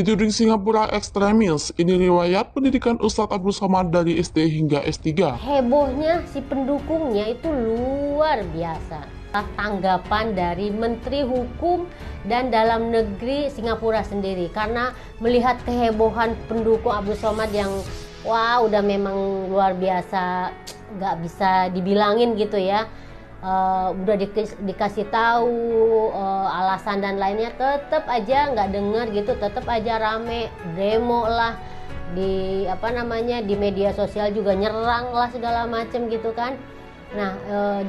Dituding Singapura ekstremis, ini riwayat pendidikan Ustadz Abdul Somad dari SD hingga S3. Hebohnya si pendukungnya itu luar biasa. Tanggapan dari Menteri Hukum dan Dalam Negeri Singapura sendiri karena melihat kehebohan pendukung Abdul Somad yang wah udah memang luar biasa, nggak bisa dibilangin gitu ya. Udah dikasih tahu alasan dan lainnya, tetap aja nggak dengar gitu, tetap aja rame demo lah di di media sosial juga nyerang lah segala macam gitu kan. Nah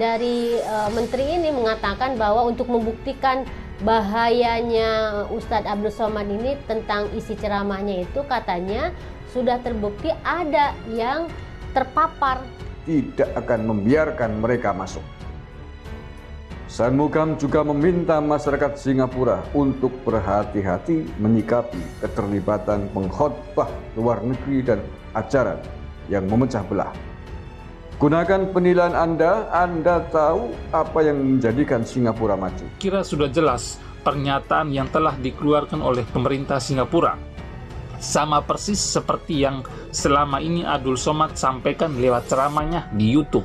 dari menteri ini mengatakan bahwa untuk membuktikan bahayanya Ustadz Abdul Somad ini tentang isi ceramahnya itu katanya sudah terbukti ada yang terpapar. Tidak akan membiarkan mereka masuk. Sanmugam juga meminta masyarakat Singapura untuk berhati-hati menyikapi keterlibatan pengkhotbah luar negeri dan ajaran yang memecah belah. Gunakan penilaian Anda tahu apa yang menjadikan Singapura maju. Kira sudah jelas pernyataan yang telah dikeluarkan oleh pemerintah Singapura. Sama persis seperti yang selama ini Abdul Somad sampaikan lewat ceramahnya di YouTube.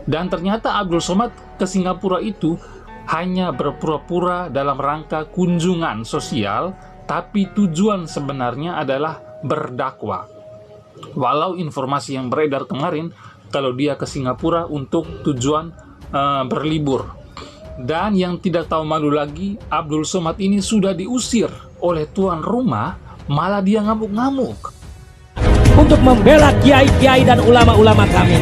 Dan ternyata Abdul Somad ke Singapura itu hanya berpura-pura dalam rangka kunjungan sosial, tapi tujuan sebenarnya adalah berdakwah. Walau informasi yang beredar kemarin, kalau dia ke Singapura untuk tujuan berlibur. Dan yang tidak tahu malu lagi, Abdul Somad ini sudah diusir oleh tuan rumah, malah dia ngamuk-ngamuk. Untuk membela kiai-kiai dan ulama-ulama kami.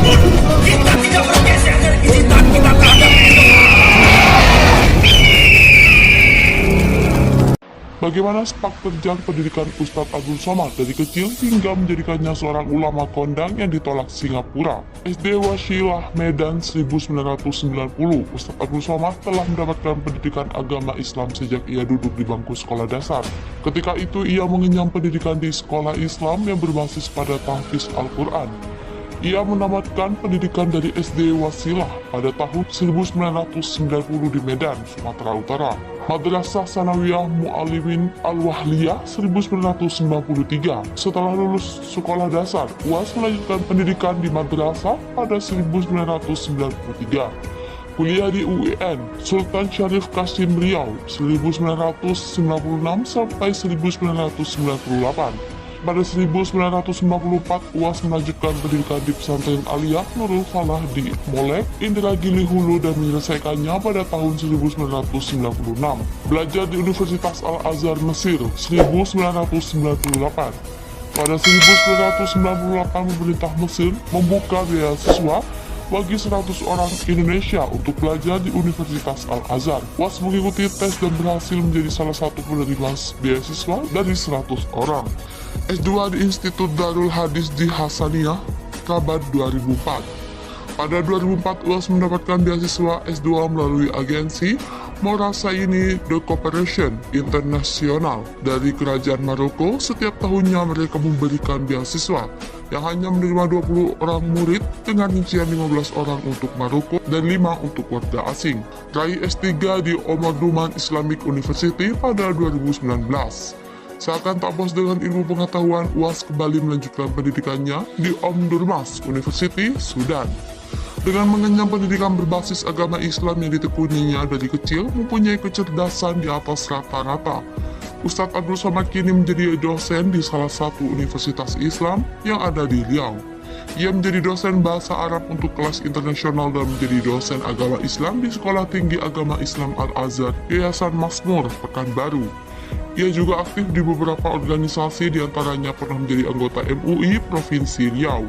Kita tidak bergeser dari kecintaan kita terhadap Bagaimana sepak terjang pendidikan Ustadz Abdul Somad dari kecil hingga menjadikannya seorang ulama kondang yang ditolak Singapura. SD Wasilah Medan 1990, Ustadz Abdul Somad telah mendapatkan pendidikan agama Islam sejak ia duduk di bangku sekolah dasar. Ketika itu ia mengenyam pendidikan di sekolah Islam yang berbasis pada tahfiz Al-Quran. Ia menamatkan pendidikan dari SD Wasilah pada tahun 1990 di Medan, Sumatera Utara. Madrasah Sanawiyah Mu'alimin Al-Wahliyah 1993. Setelah lulus sekolah dasar, UAS melanjutkan pendidikan di madrasah pada 1993. Kuliah di UIN Sultan Syarif Qasim Riau 1996 sampai 1998. Pada 1994, UAS melanjutkan pendidikan di pesantren Aliyah Nurul Falah di Molek, Indragiri Hulu dan menyelesaikannya pada tahun 1996. Belajar di Universitas Al-Azhar Mesir 1998. Pada 1998, pemerintah Mesir membuka beasiswa bagi 100 orang Indonesia untuk belajar di Universitas Al-Azhar. UAS mengikuti tes dan berhasil menjadi salah satu penerima beasiswa dari 100 orang. S2 di Institut Darul Hadis di Hasaniyah, Rabat 2004. Pada 2004, UAS mendapatkan beasiswa S2 melalui agensi Morasaini de Cooperation Internasional dari Kerajaan Maroko. Setiap tahunnya mereka memberikan beasiswa yang hanya menerima 20 orang murid dengan rincian 15 orang untuk Maroko dan 5 untuk warga asing. Raih S3 di Omar Duman Islamic University pada 2019. Seakan tak puas dengan ilmu pengetahuan, UAS kembali melanjutkan pendidikannya di Omdurman University, Sudan. Dengan mengenyam pendidikan berbasis agama Islam yang ditekuninya dari kecil, mempunyai kecerdasan di atas rata-rata. Ustadz Abdul Somad kini menjadi dosen di salah satu universitas Islam yang ada di Riau. Ia menjadi dosen bahasa Arab untuk kelas internasional dan menjadi dosen agama Islam di Sekolah Tinggi Agama Islam Al-Azhar, Yayasan Masmur, Pekanbaru. Ia juga aktif di beberapa organisasi, diantaranya pernah menjadi anggota MUI Provinsi Riau,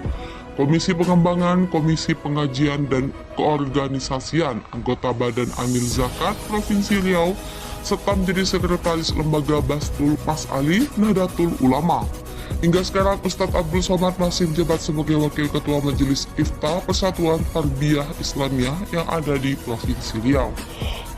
Komisi Pengembangan, Komisi Pengajian dan Keorganisasian, anggota Badan Amil Zakat Provinsi Riau, serta menjadi sekretaris lembaga Bastul Mas'ali Nahdlatul Ulama. Hingga sekarang, Ustadz Abdul Somad masih menjabat sebagai Wakil Ketua Majelis Ifta Persatuan Tarbiyah Islamiyah yang ada di Provinsi Riau.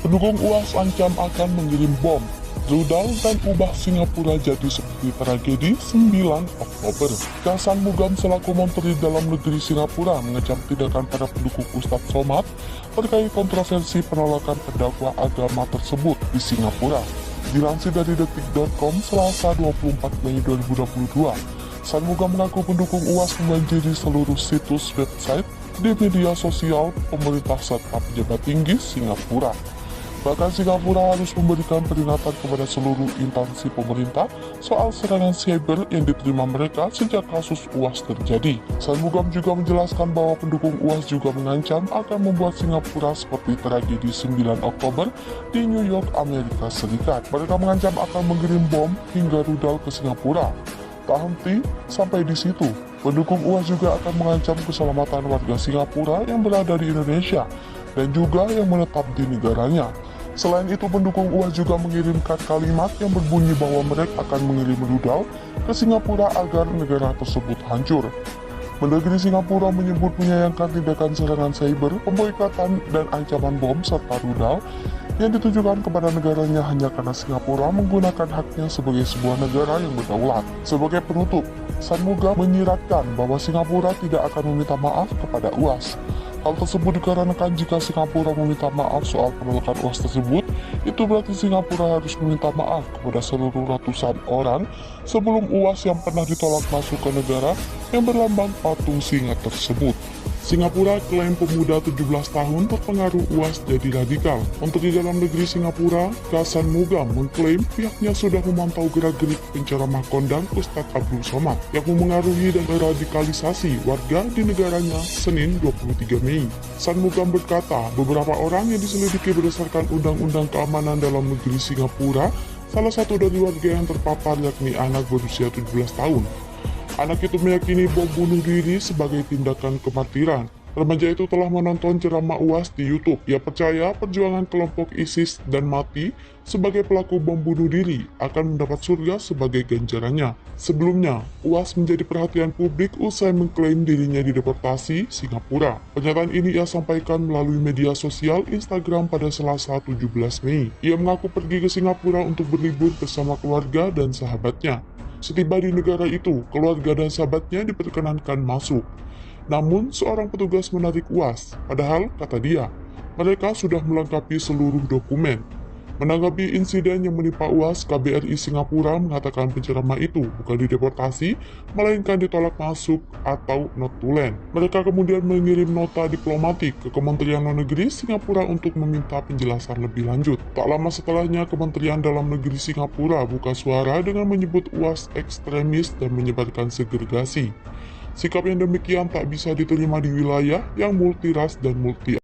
Pendukung UAS ancam akan mengirim bom Rudal dan ubah Singapura jadi seperti tragedi 9 Oktober. Kasan Mugam selaku Menteri Dalam Negeri Singapura mengecam tindakan para pendukung Ustadz Somad terkait kontroversi penolakan pendakwa agama tersebut di Singapura. Dilansir dari detik.com Selasa 24 Mei 2022, Shanmugam mengaku pendukung UAS membanjiri seluruh situs website di media sosial pemerintah serta pejabat tinggi Singapura. Bahkan Singapura harus memberikan peringatan kepada seluruh instansi pemerintah soal serangan cyber yang diterima mereka sejak kasus UAS terjadi. Shanmugam juga menjelaskan bahwa pendukung UAS juga mengancam akan membuat Singapura seperti tragedi 9 Oktober di New York, Amerika Serikat. Mereka mengancam akan mengirim bom hingga rudal ke Singapura. Tak henti sampai di situ, pendukung UAS juga akan mengancam keselamatan warga Singapura yang berada di Indonesia dan juga yang menetap di negaranya. Selain itu, pendukung UAS juga mengirimkan kalimat yang berbunyi bahwa mereka akan mengirim rudal ke Singapura agar negara tersebut hancur. Mendagri Singapura menyebut menyayangkan tindakan serangan cyber, pemboikatan, dan ancaman bom serta rudal yang ditujukan kepada negaranya hanya karena Singapura menggunakan haknya sebagai sebuah negara yang berdaulat. Sebagai penutup, Shanmugam menyiratkan bahwa Singapura tidak akan meminta maaf kepada UAS. Hal tersebut dikarenakan jika Singapura meminta maaf soal penolakan UAS tersebut, itu berarti Singapura harus meminta maaf kepada seluruh ratusan orang sebelum UAS yang pernah ditolak masuk ke negara yang berlambang patung singa tersebut. Singapura klaim pemuda 17 tahun terpengaruh UAS jadi radikal. Menteri Dalam Negeri Singapura, Shanmugam, mengklaim pihaknya sudah memantau gerak-gerik penceramah kondang Ustadz Abdul Somad yang memengaruhi dan meradikalisasi warga di negaranya Senin 23 Mei. Shanmugam berkata, beberapa orang yang diselidiki berdasarkan Undang-Undang Keamanan Dalam Negeri Singapura, salah satu dari warga yang terpapar yakni anak berusia 17 tahun. Anak itu meyakini bom bunuh diri sebagai tindakan kemartiran. Remaja itu telah menonton ceramah UAS di YouTube. Ia percaya perjuangan kelompok ISIS dan mati sebagai pelaku bom bunuh diri akan mendapat surga sebagai ganjarannya. Sebelumnya, UAS menjadi perhatian publik usai mengklaim dirinya dideportasi Singapura. Pernyataan ini ia sampaikan melalui media sosial Instagram pada Selasa 17 Mei. Ia mengaku pergi ke Singapura untuk berlibur bersama keluarga dan sahabatnya. Setiba di negara itu, keluarga dan sahabatnya diperkenankan masuk. Namun, seorang petugas menarik UAS, padahal, kata dia, mereka sudah melengkapi seluruh dokumen. Menanggapi insiden yang menimpa UAS, KBRI Singapura mengatakan penceramah itu bukan dideportasi, melainkan ditolak masuk atau not to land. Mereka kemudian mengirim nota diplomatik ke Kementerian Luar Negeri Singapura untuk meminta penjelasan lebih lanjut. Tak lama setelahnya, Kementerian Dalam Negeri Singapura buka suara dengan menyebut UAS ekstremis dan menyebarkan segregasi. Sikap yang demikian tak bisa diterima di wilayah yang multiras dan multi